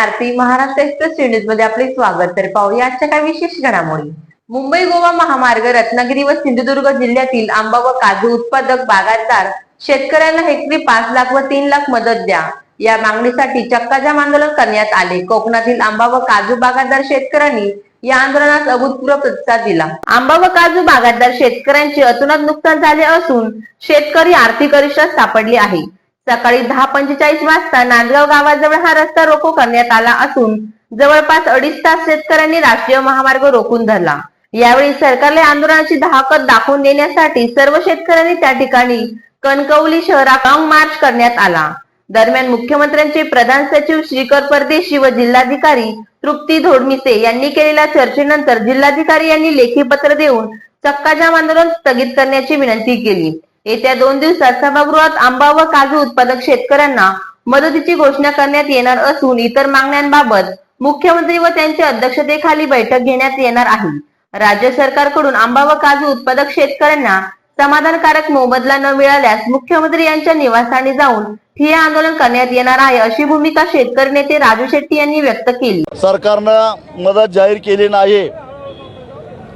आरती Maharashtra express news मध्ये आपले स्वागत। तर पाहूया आजच्या काही विशेष घडामोडी। मुंबई गोवा महामार्ग रत्नागिरी व सिंधुदुर्ग जिल्ह्यातील आंबा व काजू उत्पादक बागायतदार शेतकऱ्यांना हेक्टरी 5 लाख व 3 लाख मदत द्या या मागणीसाठी चक्काजाम आंदोलन करण्यात आले। कोकणातील आंबा व काजू बागायतदार शेतकऱ्यांनी या आंदोलनास अभूतपूर्व प्रतिसाद दिला। आंबा व काजू बागायतदार शेतकऱ्यांचे अतोनात नुकसान झाले असून शेतकरी आर्थिक अरिष्टात सापडले आहे। सकाळी 10:45 वाजता नांदगाव गावाजवळ हा रस्ता रोको करण्यात आला असून जवळपास 2.5 तास शेतकऱ्यांनी राष्ट्रीय महामार्ग रोखून धरला। यावेळी सरकारला आंदोलनाची ताकद दाखवून देण्यासाठी सर्व शेतकऱ्यांनी त्या ठिकाणी कणकवली शहरात लॉंग मार्च करण्यात आला। दरम्यान मुख्यमंत्र्यांचे प्रधान सचिव श्रीकर परदेशी व जिल्हाधिकारी तृप्ती धोडमिसे यांनी केलेल्या चर्चेनंतर जिल्हाधिकारी यांनी लेखी पत्र देऊन चक्काजाम आंदोलन स्थगित करण्याची विनंती केली। येत्या 2 दिवसात सभागृहात आंबा व काजू उत्पादक शेतकऱ्यांना मदतीची घोषणा करण्यात येणार असून इतर मागण्यांबाबत मुख्यमंत्री व त्यांच्या अध्यक्षतेखाली बैठक घेण्यात येणार आहे। राज्य सरकारकडून आंबा व काजू उत्पादक शेतकऱ्यांना समाधानकारक मोबदला न मिळाल्यास मुख्यमंत्री यांच्या निवासस्थानी जाऊन ठिय्या आंदोलन करण्यात येणार आहे, अशी भूमिका शेतकरी नेते राजू शेट्टी यांनी व्यक्त केली। सरकारनं मदत जाहीर केली नाही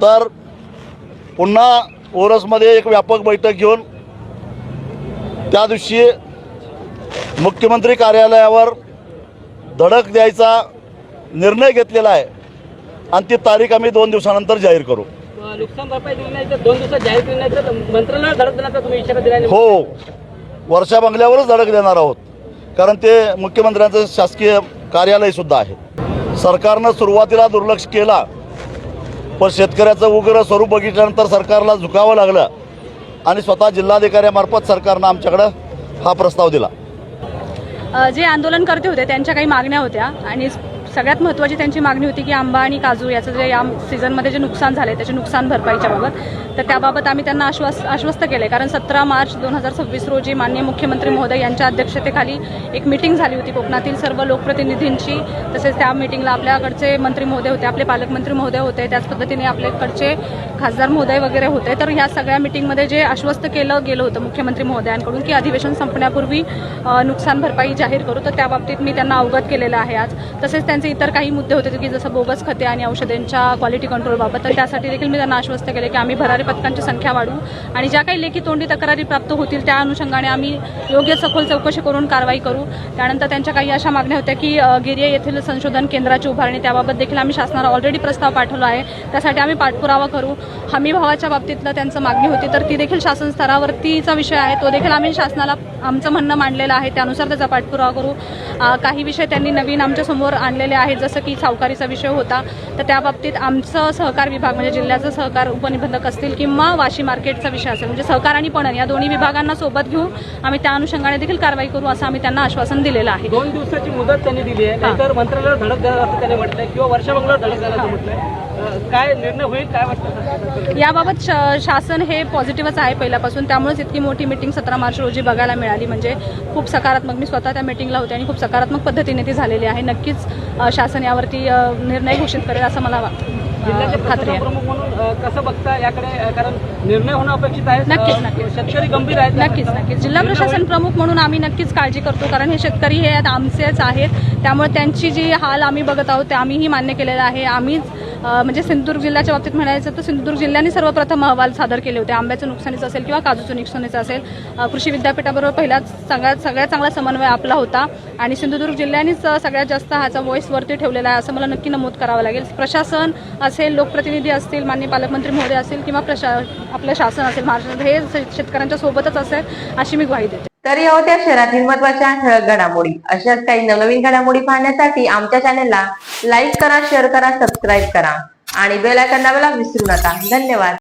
तर पुन्हा ओरसमध्ये एक व्यापक बैठक घेऊन त्या दिवशी मुख्यमंत्री कार्यालयावर धडक द्यायचा निर्णय घेतलेला आहे आणि ती तारीख आम्ही 2 दिवसानंतर जाहीर करू। नुकसान भरपाई दिली नाही तर 2 दिवसात जाहीर केली नाही तर मंत्रालयाला धडक देण्याचा तुम्ही इशारा दिला? हो, वर्षा बंगल्यावरच धडक देणार आहोत, कारण ते मुख्यमंत्र्यांचं शासकीय कार्यालय सुद्धा आहे। सरकारनं सुरुवातीला दुर्लक्ष केला, पण शेतकऱ्याचं उग्र स्वरूप बघितल्यानंतर सरकारला झुकावं लागलं आणि स्वतः जिल्हाधिकाऱ्यामार्फत सरकारनं आमच्याकडं हा प्रस्ताव दिला। जे आंदोलनकर्ते होते त्यांच्या काही मागण्या होत्या आणि सगळ्यात महत्त्वाची त्यांची मागणी होती की आंबा आणि काजू याचं जे या सीझनमध्ये जे नुकसान झाले त्याचे नुकसान भरपाईच्या बाबत, तर त्याबाबत आम्ही त्यांना आश्वस्त केले। कारण 17 मार्च 2026 रोजी माननीय मुख्यमंत्री महोदय यांच्या अध्यक्षतेखाली एक मीटिंग झाली होती कोकणातील सर्व लोकप्रतिनिधींची। तसेच त्या मीटिंगला आपल्याकडचे मंत्री महोदय होते, आपले पालकमंत्री महोदय होते, त्याच पद्धतीने आपल्याकडचे खासदार महोदय वगैरे होते। तर ह्या सगळ्या मीटिंगमध्ये जे आश्वस्त केलं गेलं होतं मुख्यमंत्री महोदयांकडून की अधिवेशन संपण्यापूर्वी नुकसान भरपाई जाहीर करू, तर त्याबाबतीत मी त्यांना अवगत केलेलं आहे आज। तसेच त्यांचे इतर काही मुद्दे होते की जसं बोगस खते आणि औषधांच्या क्वालिटी कंट्रोलबाबत, तर त्यासाठी देखील मी त्यांना आश्वस्त केले की आम्ही भरारी पथकांची संख्या वाढवू आणि ज्या काही लेखी तोंडी तक्रारी प्राप्त होतील त्या अनुषंगाने आम्ही योग्य सखोल चौकशी करून कारवाई करू। त्यानंतर त्यांच्या काही अशा मागण्या होत्या की गिरिया येथील संशोधन केंद्राची उभारणी, त्याबाबत देखील आम्ही शासनाला ऑलरेडी प्रस्ताव पाठवला आहे, त्यासाठी आम्ही पाठपुरावा करू। हमी भावाच्या बाबतीतलं त्यांचं मागणी होती, तर ती देखील शासन स्तरावरतीचा विषय आहे, तो देखील आम्ही शासनाला आमचं म्हणणं मांडलेलं आहे, त्यानुसार त्याचा पाठपुरावा करू। काही विषय त्यांनी नवीन आमच्या समोर आणलेले आहेत, जसं की सावकारीचा विषय होता, तर त्या बाबतीत आमचं सहकार विभाग म्हणजे जिल्ह्याचं सहकार उपनिबंधक असतील किंवा वाशी मार्केटचा विषय असेल, म्हणजे सहकार आणि पणन या दोन्ही विभागांना सोबत घेऊन आम्ही त्या अनुषंगाने देखील कारवाई करू असं आम्ही त्यांना आश्वासन दिलेलं आहे। 2 दिवसाची मुदत त्यांनी दिली आहे, नाहीतर मंत्रालयाला धडक देणार असं त्यांनी म्हटलंय किंवा वर्षा बंगल्यावर धडक देणार असं म्हटलंय। काय निर्णय होईल, काय वाटतं याबाबत? शासन हे पॉझिटिव्हच आहे पहिल्यापासून, त्यामुळेच इतकी मोठी मीटिंग 17 मार्च रोजी बघायला मिळाली, म्हणजे खूप सकारात्मक। मी स्वतः त्या मीटिंगला होते आणि खूप सकारात्मक पद्धतीने ती झालेली आहे। नक्कीच शासन यावरती निर्णय घोषित करेल असं मला वाटतं। जिल्ह्याचे प्रमुख म्हणून कसं बघता याकडे, कारण निर्णय होणं अपेक्षित आहे? नक्कीच शेतकरी गंभीर आहेत। नक्कीच जिल्हा प्रशासन प्रमुख म्हणून आम्ही नक्कीच काळजी करतो, कारण हे शेतकरी हे आमचेच आहेत, त्यामुळे त्यांची जी हाल आम्ही बघत आहोत ते आम्हीही मान्य केलेलं आहे। आम्हीच म्हणजे सिंधुदुर्ग जिल्ह्याच्या बाबतीत म्हणायचं तर सिंधुदुर्ग जिल्ह्याने सर्वप्रथम अहवाल सादर केले होते, आंब्याचं नुकसानीचं असेल किंवा काजूचं नुकसानीचं असेल। कृषी विद्यापीठाबरोबर पहिलाच सगळ्यात चांगला समन्वय आपला होता आणि सिंधुदुर्ग जिल्ह्यानेच सगळ्यात जास्त ह्याचा व्हॉइस वरती ठेवलेला आहे असं मला नक्की नमूद करावं लागेल। प्रशासन असेल, लोकप्रतिनिधी असतील, माननीय पालकमंत्री महोदय असतील किंवा आपलं शासन असेल महाराष्ट्रात, हे शेतकऱ्यांच्या सोबतच असेल अशी मी ग्वाही देते। तरी होत्या शहरातील महत्त्वाच्या ठळक घडामोडी। अशाच काही नवनवीन घडामोडी पाहण्यासाठी आमच्या चॅनलला लाईक करा, शेअर करा, सबस्क्राईब करा आणि बेल आयकॉन दाबायला विसरू नका। धन्यवाद।